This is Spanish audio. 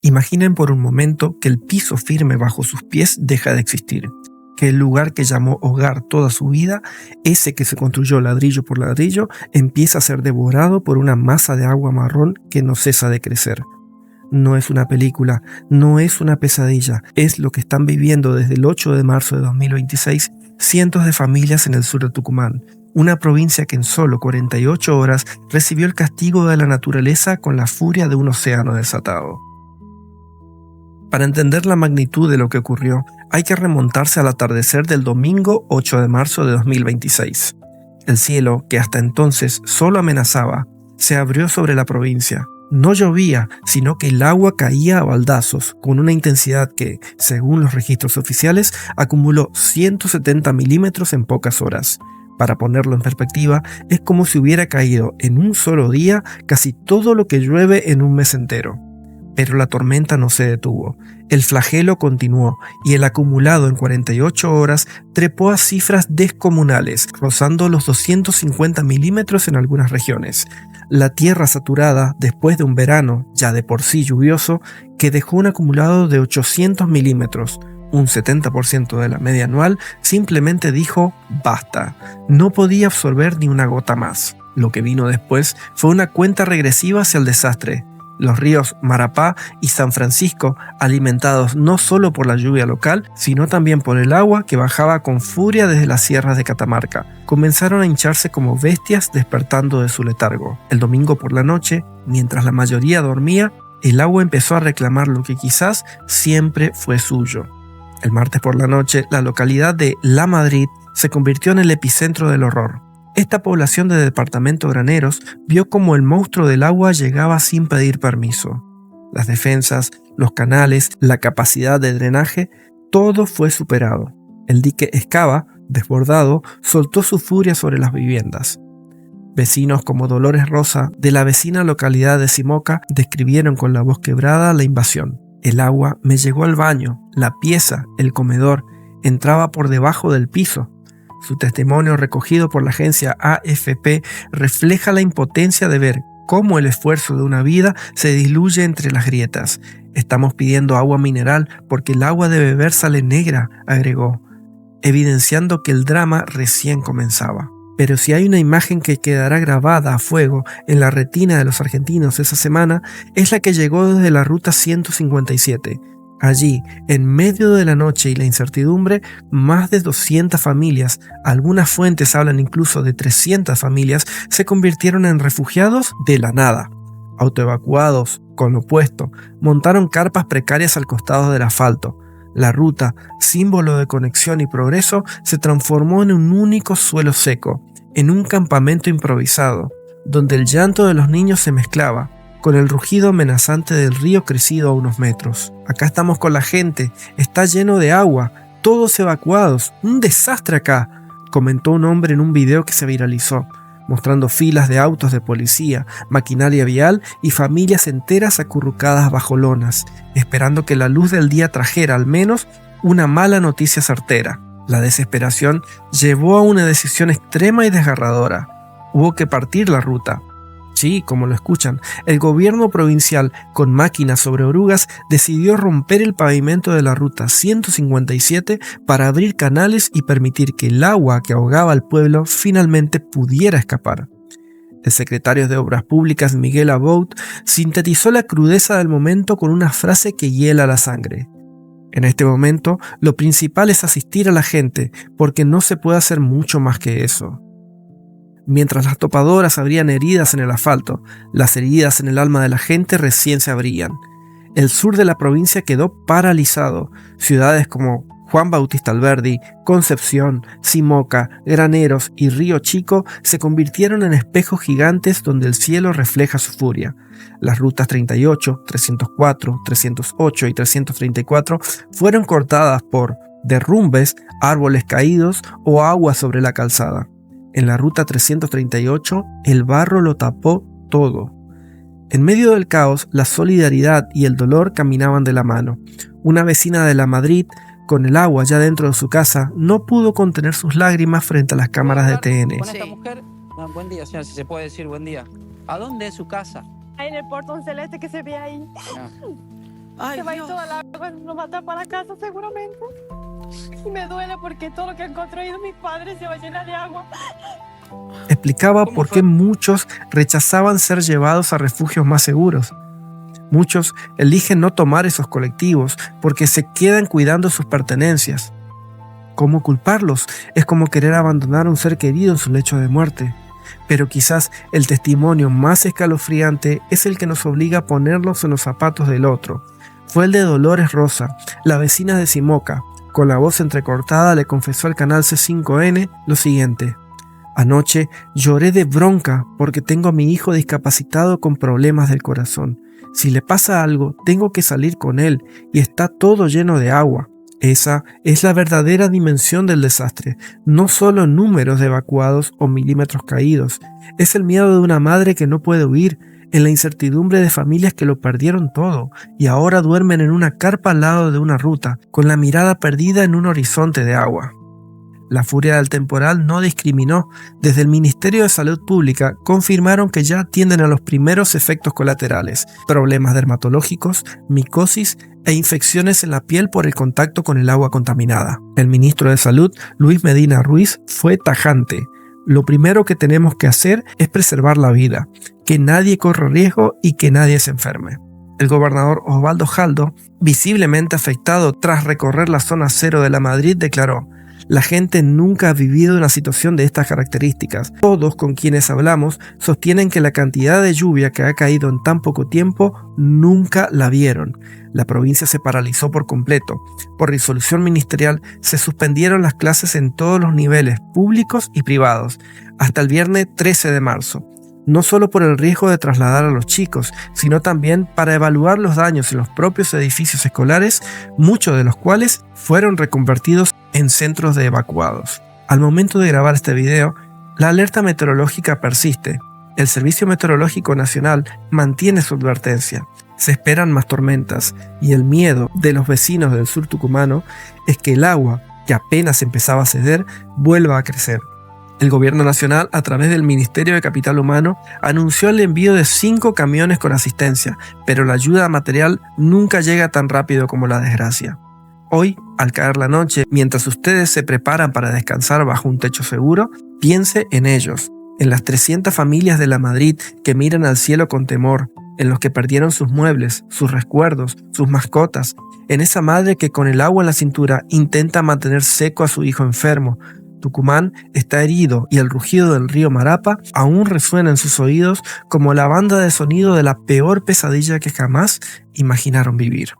Imaginen por un momento que el piso firme bajo sus pies deja de existir, que el lugar que llamó hogar toda su vida, ese que se construyó ladrillo por ladrillo, empieza a ser devorado por una masa de agua marrón que no cesa de crecer. No es una película, no es una pesadilla, es lo que están viviendo desde el 8 de marzo de 2026 cientos de familias en el sur de Tucumán, una provincia que en solo 48 horas recibió el castigo de la naturaleza con la furia de un océano desatado. Para entender la magnitud de lo que ocurrió, hay que remontarse al atardecer del domingo 8 de marzo de 2026. El cielo, que hasta entonces solo amenazaba, se abrió sobre la provincia. No llovía, sino que el agua caía a baldazos, con una intensidad que, según los registros oficiales, acumuló 170 milímetros en pocas horas. Para ponerlo en perspectiva, es como si hubiera caído en un solo día casi todo lo que llueve en un mes entero. Pero la tormenta no se detuvo. El flagelo continuó y el acumulado en 48 horas trepó a cifras descomunales, rozando los 250 milímetros en algunas regiones. La tierra saturada, después de un verano ya de por sí lluvioso, que dejó un acumulado de 800 milímetros, un 70% de la media anual, simplemente dijo basta. No podía absorber ni una gota más. Lo que vino después fue una cuenta regresiva hacia el desastre. Los ríos Marapá y San Francisco, alimentados no solo por la lluvia local, sino también por el agua que bajaba con furia desde las sierras de Catamarca, comenzaron a hincharse como bestias despertando de su letargo. El domingo por la noche, mientras la mayoría dormía, el agua empezó a reclamar lo que quizás siempre fue suyo. El martes por la noche, la localidad de La Madrid se convirtió en el epicentro del horror. Esta población de departamento Graneros vio cómo el monstruo del agua llegaba sin pedir permiso. Las defensas, los canales, la capacidad de drenaje, todo fue superado. El dique Escava, desbordado, soltó su furia sobre las viviendas. Vecinos como Dolores Rosa, de la vecina localidad de Simoca, describieron con la voz quebrada la invasión. El agua me llegó al baño, la pieza, el comedor, entraba por debajo del piso. Su testimonio, recogido por la agencia AFP, refleja la impotencia de ver cómo el esfuerzo de una vida se diluye entre las grietas. Estamos pidiendo agua mineral porque el agua de beber sale negra, agregó, evidenciando que el drama recién comenzaba. Pero si hay una imagen que quedará grabada a fuego en la retina de los argentinos esa semana, es la que llegó desde la ruta 157. Allí, en medio de la noche y la incertidumbre, más de 200 familias, algunas fuentes hablan incluso de 300 familias, se convirtieron en refugiados de la nada. Autoevacuados, con lo opuesto, montaron carpas precarias al costado del asfalto. La ruta, símbolo de conexión y progreso, se transformó en un único suelo seco, en un campamento improvisado, donde el llanto de los niños se mezclaba con el rugido amenazante del río crecido a unos metros. Acá estamos con la gente, está lleno de agua, todos evacuados, un desastre acá, comentó un hombre en un video que se viralizó, mostrando filas de autos de policía, maquinaria vial y familias enteras acurrucadas bajo lonas, esperando que la luz del día trajera al menos una mala noticia certera. La desesperación llevó a una decisión extrema y desgarradora. Hubo que partir la ruta. Sí, como lo escuchan, el gobierno provincial, con máquinas sobre orugas, decidió romper el pavimento de la ruta 157 para abrir canales y permitir que el agua que ahogaba al pueblo finalmente pudiera escapar. El secretario de Obras Públicas, Miguel Abaut, sintetizó la crudeza del momento con una frase que hiela la sangre. En este momento, lo principal es asistir a la gente, porque no se puede hacer mucho más que eso. Mientras las topadoras abrían heridas en el asfalto, las heridas en el alma de la gente recién se abrían. El sur de la provincia quedó paralizado. Ciudades como Juan Bautista Alberdi, Concepción, Simoca, Graneros y Río Chico se convirtieron en espejos gigantes donde el cielo refleja su furia. Las rutas 38, 304, 308 y 334 fueron cortadas por derrumbes, árboles caídos o agua sobre la calzada. En la ruta 338, el barro lo tapó todo. En medio del caos, la solidaridad y el dolor caminaban de la mano. Una vecina de La Madrid, con el agua ya dentro de su casa, no pudo contener sus lágrimas frente a las cámaras de TN. Con esta mujer, buen día, señora, si se puede decir buen día. ¿A dónde es su casa? Ahí en el portón celeste que se ve ahí. Ay, Se va a ir Dios. toda el agua, nos va a tapar la casa seguramente. Y me duele porque todo lo que han construido mis padres se va a llenar de agua. Explicaba ¿Cómo por fue? qué muchos rechazaban ser llevados a refugios más seguros. Muchos eligen no tomar esos colectivos porque se quedan cuidando sus pertenencias. ¿Cómo culparlos? Es como querer abandonar a un ser querido en su lecho de muerte. Pero quizás el testimonio más escalofriante es el que nos obliga a ponernos en los zapatos del otro. Fue el de Dolores Rosa, la vecina de Simoca. Con la voz entrecortada le confesó al canal C5N lo siguiente: anoche lloré de bronca porque tengo a mi hijo discapacitado con problemas del corazón. Si le pasa algo, tengo que salir con él y está todo lleno de agua. Esa es la verdadera dimensión del desastre, no solo números de evacuados o milímetros caídos. Es el miedo de una madre que no puede huir, en la incertidumbre de familias que lo perdieron todo y ahora duermen en una carpa al lado de una ruta, con la mirada perdida en un horizonte de agua. La furia del temporal no discriminó. Desde el Ministerio de Salud Pública confirmaron que ya atienden a los primeros efectos colaterales: problemas dermatológicos, micosis e infecciones en la piel por el contacto con el agua contaminada. El ministro de Salud, Luis Medina Ruiz, fue tajante: lo primero que tenemos que hacer es preservar la vida, que nadie corra riesgo y que nadie se enferme. El gobernador Osvaldo Jaldo, visiblemente afectado tras recorrer la zona cero de la Madrid, declaró: la gente nunca ha vivido una situación de estas características. Todos con quienes hablamos sostienen que la cantidad de lluvia que ha caído en tan poco tiempo nunca la vieron. La provincia se paralizó por completo. Por resolución ministerial se suspendieron las clases en todos los niveles, públicos y privados, hasta el viernes 13 de marzo. No solo por el riesgo de trasladar a los chicos, sino también para evaluar los daños en los propios edificios escolares, muchos de los cuales fueron reconvertidos en centros de evacuados. Al momento de grabar este video, la alerta meteorológica persiste. El Servicio Meteorológico Nacional mantiene su advertencia. Se esperan más tormentas y el miedo de los vecinos del sur tucumano es que el agua, que apenas empezaba a ceder, vuelva a crecer. El gobierno nacional, a través del Ministerio de Capital Humano, anunció el envío de 5 camiones con asistencia, pero la ayuda material nunca llega tan rápido como la desgracia. Hoy, al caer la noche, mientras ustedes se preparan para descansar bajo un techo seguro, piense en ellos, en las 300 familias de la Madrid que miran al cielo con temor, en los que perdieron sus muebles, sus recuerdos, sus mascotas, en esa madre que con el agua en la cintura intenta mantener seco a su hijo enfermo. Tucumán está herido y el rugido del río Marapa aún resuena en sus oídos como la banda de sonido de la peor pesadilla que jamás imaginaron vivir.